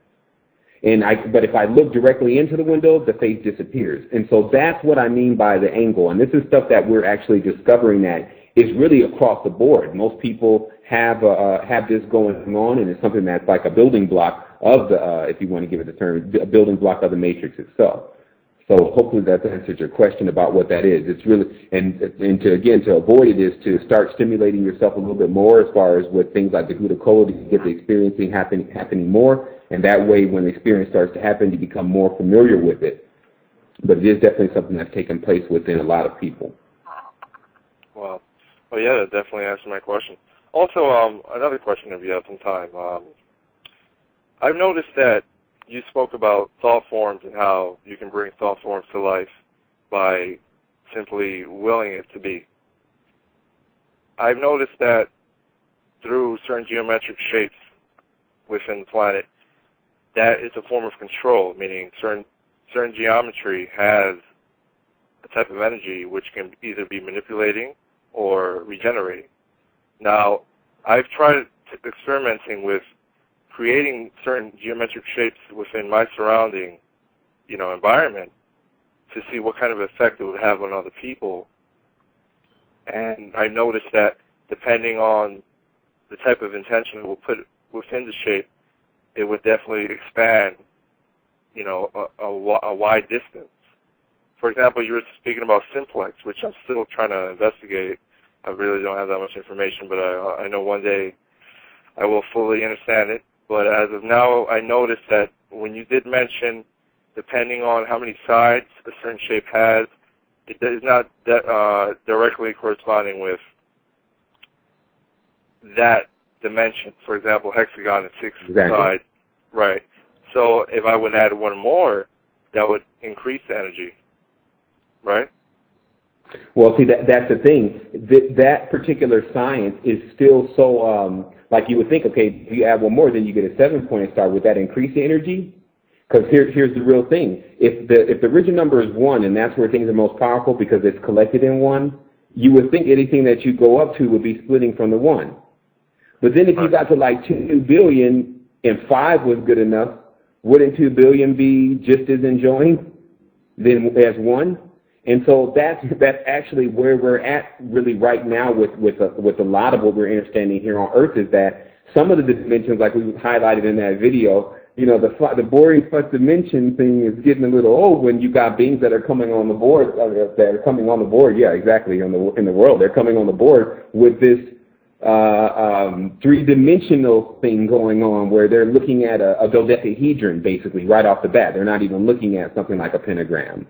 Speaker 1: But if I look directly into the window, the face disappears. And so that's what I mean by the angle. And this is stuff that we're actually discovering that is really across the board. Most people have this going on, and it's something that's like a building block of the, if you want to give it the term, a building block of the matrix itself. So hopefully that answers your question about what that is. It's really, and to avoid it is to start stimulating yourself a little bit more as far as with things like the Glucola, to get the experiencing happening more, and that way when the experience starts to happen, you become more familiar with it. But it is definitely something that's taken place within a lot of people.
Speaker 3: Wow. Well, yeah, that definitely answered my question. Also, another question if you have some time. I've noticed that you spoke about thought forms and how you can bring thought forms to life by simply willing it to be. I've noticed that through certain geometric shapes within the planet, that is a form of control, meaning certain geometry has a type of energy which can either be manipulating or regenerating. Now, I've tried experimenting with creating certain geometric shapes within my surrounding, environment to see what kind of effect it would have on other people. And I noticed that depending on the type of intention we'll put within the shape, it would definitely expand, a wide distance. For example, you were speaking about simplex, which I'm still trying to investigate. I really don't have that much information, but I know one day I will fully understand it. But as of now, I noticed that when you did mention, depending on how many sides a certain shape has, it is not directly corresponding with that dimension. For example, hexagon is 6 sides. Right. So if I would add one more, that would increase the energy. Right?
Speaker 1: Well, see, that's the thing. That particular science is still so, like you would think, okay, if you add one more, then you get a 7-point star. Would that increase the energy? Because here's the real thing. If the original number is 1, and that's where things are most powerful because it's collected in 1, you would think anything that you go up to would be splitting from the 1. But then if you got to like 2 billion and 5 was good enough, wouldn't 2 billion be just as enjoying than as 1? And so that's actually where we're at really right now with a lot of what we're understanding here on Earth, is that some of the dimensions, like we highlighted in that video, the boring plus dimension thing is getting a little old when you got beings that are coming on the board, yeah, exactly, in the world. They're coming on the board with this 3-dimensional thing going on where they're looking at a dodecahedron, basically, right off the bat. They're not even looking at something like a pentagram.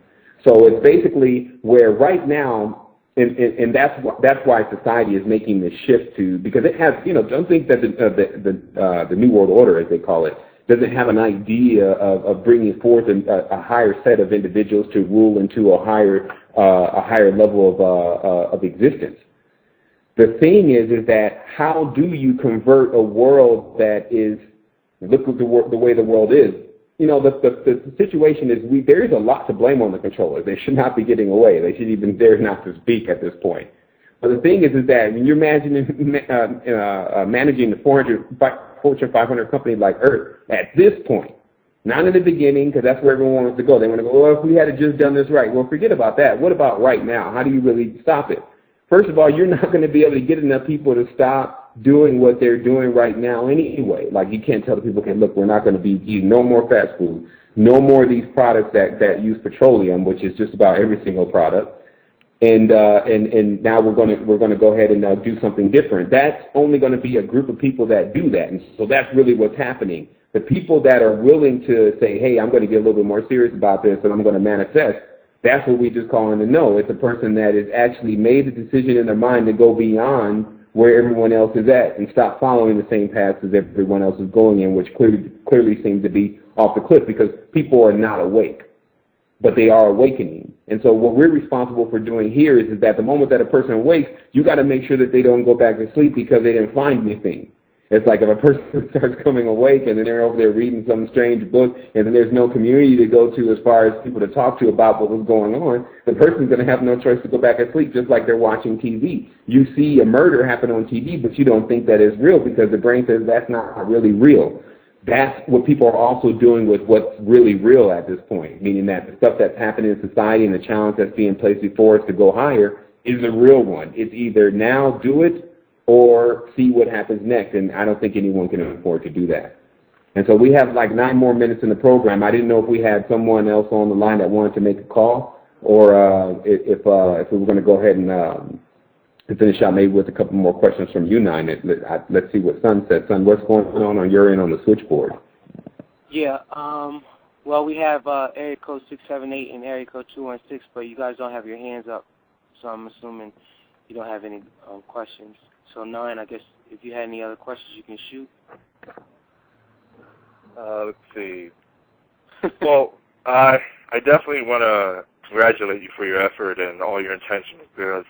Speaker 1: So it's basically where right now, and that's why society is making this shift to, because it has, don't think that the New World Order, as they call it, doesn't have an idea of bringing forth a higher set of individuals to rule into a higher level of existence. The thing is that how do you convert a world that is, look at the way the world is. The situation is there is a lot to blame on the controllers. They should not be getting away. They should even dare not to speak at this point. But the thing is that when you're managing the Fortune 500 company like Earth at this point, not in the beginning, because that's where everyone wants to go. They want to go, well, if we had just done this right. Well, forget about that. What about right now? How do you really stop it? First of all, you're not going to be able to get enough people to stop doing what they're doing right now anyway. Like, you can't tell the people, okay, look, we're not going to be eating no more fast food, no more of these products that use petroleum, which is just about every single product. And now we're going to go ahead and do something different. That's only going to be a group of people that do that. And so that's really what's happening. The people that are willing to say, hey, I'm going to get a little bit more serious about this and I'm going to manifest, that's what we just call in the know. It's a person that has actually made the decision in their mind to go beyond where everyone else is at and stop following the same paths as everyone else is going in, which clearly seems to be off the cliff because people are not awake, but they are awakening. And so what we're responsible for doing here is that the moment that a person awakes, you got to make sure that they don't go back to sleep because they didn't find anything. It's like if a person starts coming awake and then they're over there reading some strange book and then there's no community to go to as far as people to talk to about what was going on, the person's going to have no choice to go back and sleep just like they're watching TV. You see a murder happen on TV, but you don't think that is real because the brain says that's not really real. That's what people are also doing with what's really real at this point, meaning that the stuff that's happening in society and the challenge that's being placed before us to go higher is a real one. It's either now do it or see what happens next, and I don't think anyone can afford to do that. And so we have like 9 more minutes in the program. I didn't know if we had someone else on the line that wanted to make a call, or if we were going to go ahead and finish out maybe with a couple more questions from you, Nine. Let's see what Sun said. Sun, what's going on your end on the switchboard?
Speaker 2: Yeah, well, we have area code 678 and area code 216, but you guys don't have your hands up, so I'm assuming you don't have any questions. So, Nine, I guess if you had any other questions, you can shoot.
Speaker 3: Let's see. Well, I definitely want to congratulate you for your effort and all your intentions because,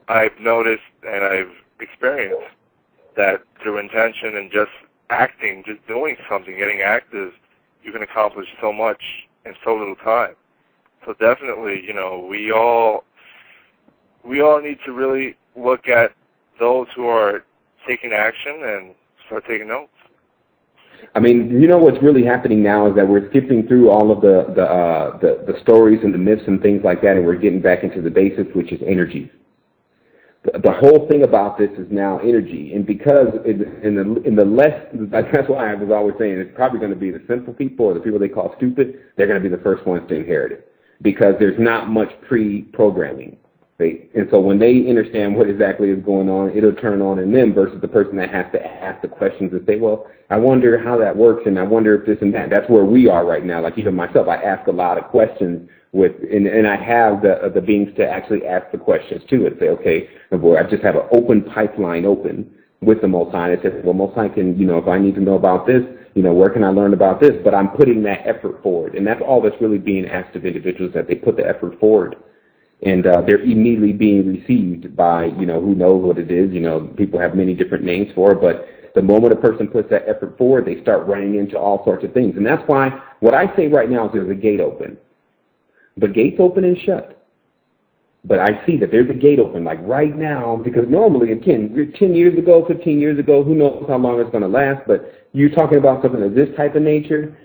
Speaker 3: I've noticed and I've experienced that through intention and just acting, just doing something, getting active, you can accomplish so much in so little time. So definitely, we all need to really look at those who are taking action and start taking notes.
Speaker 1: I mean, what's really happening now is that we're skipping through all of the stories and the myths and things like that, and we're getting back into the basics, which is energy. The whole thing about this is now energy, and because that's why I was always saying it's probably going to be the simple people or the people they call stupid. They're going to be the first ones to inherit it because there's not much pre-programming. And so when they understand what exactly is going on, it'll turn on in them versus the person that has to ask the questions and say, well, I wonder how that works and I wonder if this and that. That's where we are right now. Like even myself, I ask a lot of questions and I have the beings to actually ask the questions too and say, okay, boy, I just have an open pipeline open with the Most High. And I said, well, Most High can, if I need to know about this, where can I learn about this? But I'm putting that effort forward. And that's all that's really being asked of individuals, that they put the effort forward. And they're immediately being received by, who knows what it is. People have many different names for it, but the moment a person puts that effort forward, they start running into all sorts of things. And that's why what I say right now is there's a gate open. The gate's open and shut. But I see that there's a gate open, like right now, because normally, again, 10 years ago, 15 years ago, who knows how long it's going to last, but you're talking about something of this type of nature,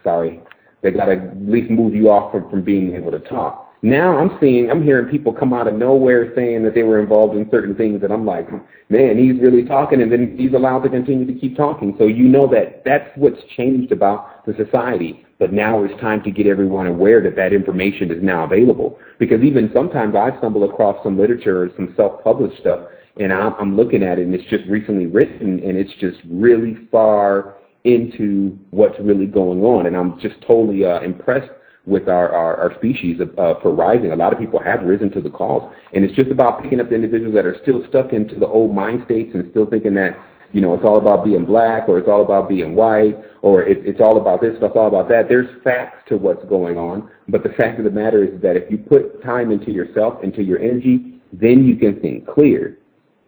Speaker 1: sorry, they got to at least move you off from being able to talk. Now I'm hearing people come out of nowhere saying that they were involved in certain things, and I'm like, man, he's really talking, and then he's allowed to continue to keep talking. So you know that that's what's changed about the society. But now it's time to get everyone aware that that information is now available. Because even sometimes I stumble across some literature or some self-published stuff, and I'm looking at it, and it's just recently written, and it's just really far into what's really going on. And I'm just totally impressed with our species for rising. A lot of people have risen to the cause, and it's just about picking up the individuals that are still stuck into the old mind states and still thinking that, you know, it's all about being black, or it's all about being white, or it's all about this, it's all about that. There's facts to what's going on, but the fact of the matter is that if you put time into yourself, into your energy, then you can think clear,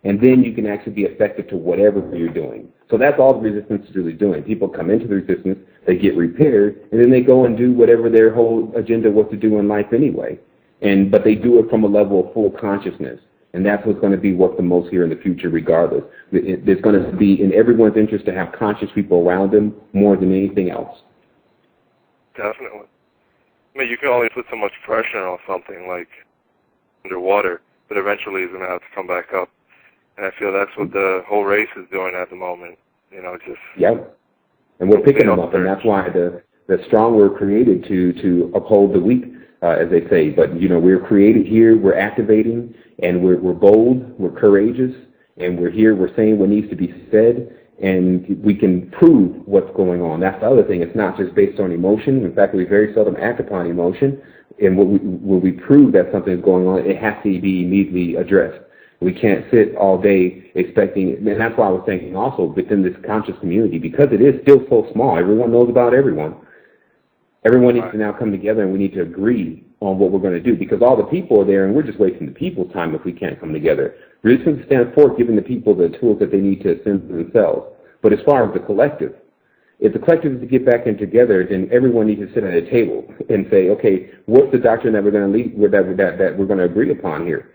Speaker 1: and then you can actually be effective to whatever you're doing. So that's all the resistance is really doing. People come into the resistance, they get repaired, and then they go and do whatever their whole agenda was to do in life anyway. But they do it from a level of full consciousness. And that's what's going to be worth the most here in the future regardless. There's going to be in everyone's interest to have conscious people around them more than anything else.
Speaker 3: Definitely. I mean, you can only put so much pressure on something like underwater, but eventually it's going to have to come back up. And I feel that's what the whole race is doing at the moment. You know, just...
Speaker 1: Yep. And we're picking them up, and that's why the strong were created to uphold the weak, as they say. But, you know, we're created here, we're activating, and we're bold, we're courageous, and we're here, we're saying what needs to be said, and we can prove what's going on. That's the other thing. It's not just based on emotion. In fact, we very seldom act upon emotion. And when we prove that something is going on, it has to be immediately addressed. We can't sit all day expecting, and that's why I was thinking also within this conscious community, because it is still so small. Everyone knows about everyone. Everyone needs to now come together, and we need to agree on what we're going to do, because all the people are there, and we're just wasting the people's time if we can't come together. Resistance stands for giving the people the tools that they need to ascend to themselves. But as far as the collective, if the collective is to get back in together, then everyone needs to sit at a table and say, okay, what's the doctrine that we're going to lead, that we're going to agree upon here?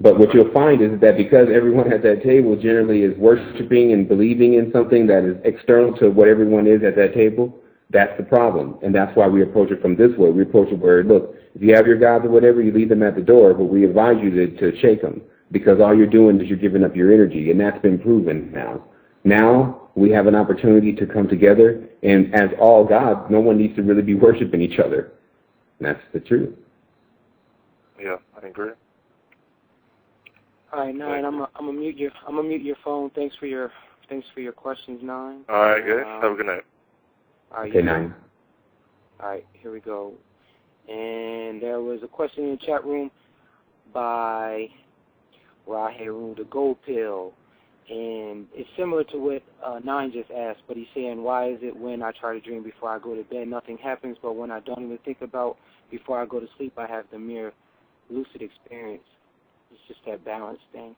Speaker 1: But what you'll find is that because everyone at that table generally is worshiping and believing in something that is external to what everyone is at that table, that's the problem. And that's why we approach it from this way. We approach it where, look, if you have your gods or whatever, you leave them at the door, but we advise you to shake them, because all you're doing is you're giving up your energy, and that's been proven now. Now we have an opportunity to come together, and as all gods, no one needs to really be worshiping each other. And that's the truth.
Speaker 3: Yeah, I agree.
Speaker 2: All right, Nine. I'm gonna mute your phone. Thanks for your questions, Nine.
Speaker 3: All right, guys. Have a good night.
Speaker 2: All right,
Speaker 1: okay, Nine.
Speaker 2: All right, here we go. And there was a question in the chat room by Raheru, the Gold Pill, and it's similar to what Nine just asked. But he's saying, why is it when I try to dream before I go to bed, nothing happens, but when I don't even think about before I go to sleep, I have the mere lucid experience? It's just that balance thing.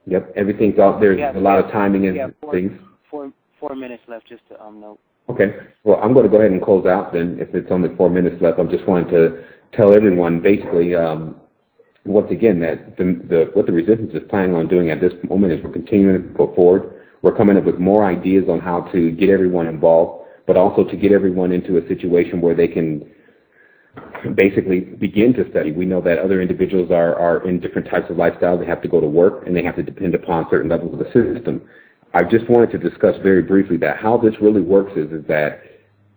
Speaker 1: Yep, everything's out there. There's a lot of timing and things.
Speaker 2: 4 minutes left just to note.
Speaker 1: Okay. Well, I'm going to go ahead and close out then. If it's only 4 minutes left, I'm just wanting to tell everyone basically, once again, that what the resistance is planning on doing at this moment is we're continuing to go forward. We're coming up with more ideas on how to get everyone involved, but also to get everyone into a situation where they can basically begin to study. We know that other individuals are in different types of lifestyles. They have to go to work, and they have to depend upon certain levels of the system. I just wanted to discuss very briefly that how this really works is that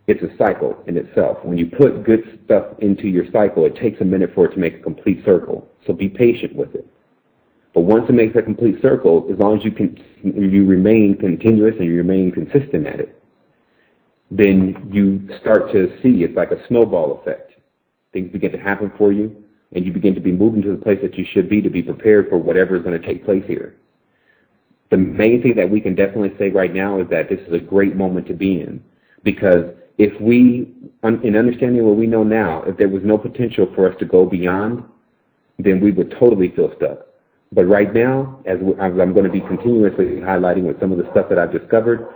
Speaker 1: it's a cycle in itself. When you put good stuff into your cycle, it takes a minute for it to make a complete circle. So be patient with it. But once it makes a complete circle, as long as you remain continuous and you remain consistent at it, then you start to see it's like a snowball effect. Things begin to happen for you, and you begin to be moving to the place that you should be to be prepared for whatever is going to take place here. The main thing that we can definitely say right now is that this is a great moment to be in, because if we, in understanding what we know now, if there was no potential for us to go beyond, then we would totally feel stuck. But right now, as I'm going to be continuously highlighting with some of the stuff that I've discovered,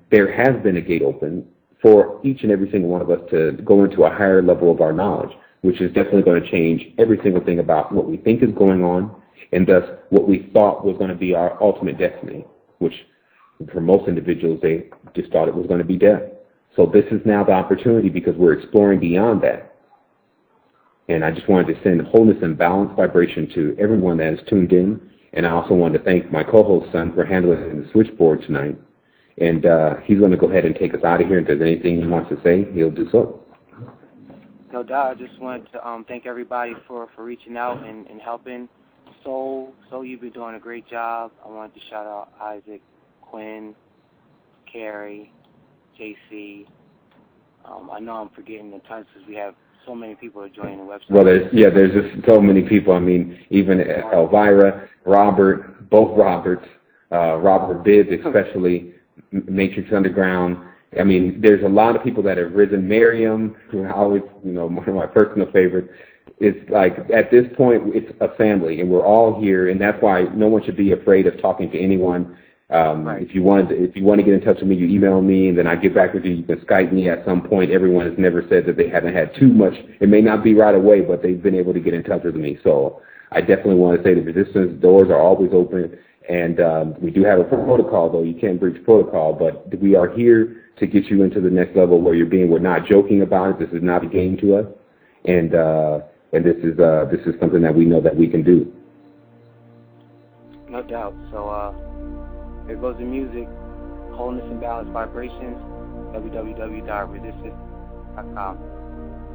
Speaker 1: there has been a gate open for each and every single one of us to go into a higher level of our knowledge. which is definitely going to change every single thing about what we think is going on, and thus what we thought was going to be our ultimate destiny, which for most individuals, they just thought it was going to be death. So this is now the opportunity because we're exploring beyond that. And I just wanted to send wholeness and balanced vibration to everyone that has tuned in. And I also wanted to thank my co-host, son, for handling the switchboard tonight. And he's going to go ahead and take us out of here. If there's anything he wants to say, he'll do so.
Speaker 2: No doubt. I just wanted to thank everybody for reaching out and helping. Soul, you've been doing a great job. I wanted to shout out Isaac, Quinn, Carrie, JC. I know I'm forgetting the tons because we have so many people are joining the website.
Speaker 1: Well, there's just so many people. I mean, even Elvira, Robert, both Roberts, Robert Bibbs especially, Matrix Underground. I mean, there's a lot of people that have risen. Miriam, who I always, one of my personal favorites. It's like at this point, it's a family, and we're all here, and that's why no one should be afraid of talking to anyone. Right. If you want to get in touch with me, you email me, and then I get back with you. You can Skype me at some point. Everyone has never said that they haven't had too much. It may not be right away, but they've been able to get in touch with me. So I definitely want to say the resistance doors are always open, and we do have a protocol, though. You can't breach protocol, but we are here to get you into the next level where we're not joking about it. This is not a game to us, and this is something that we know that we can do.
Speaker 2: No doubt. So here goes the music. Wholeness and Balanced Vibrations. www.resistance.com.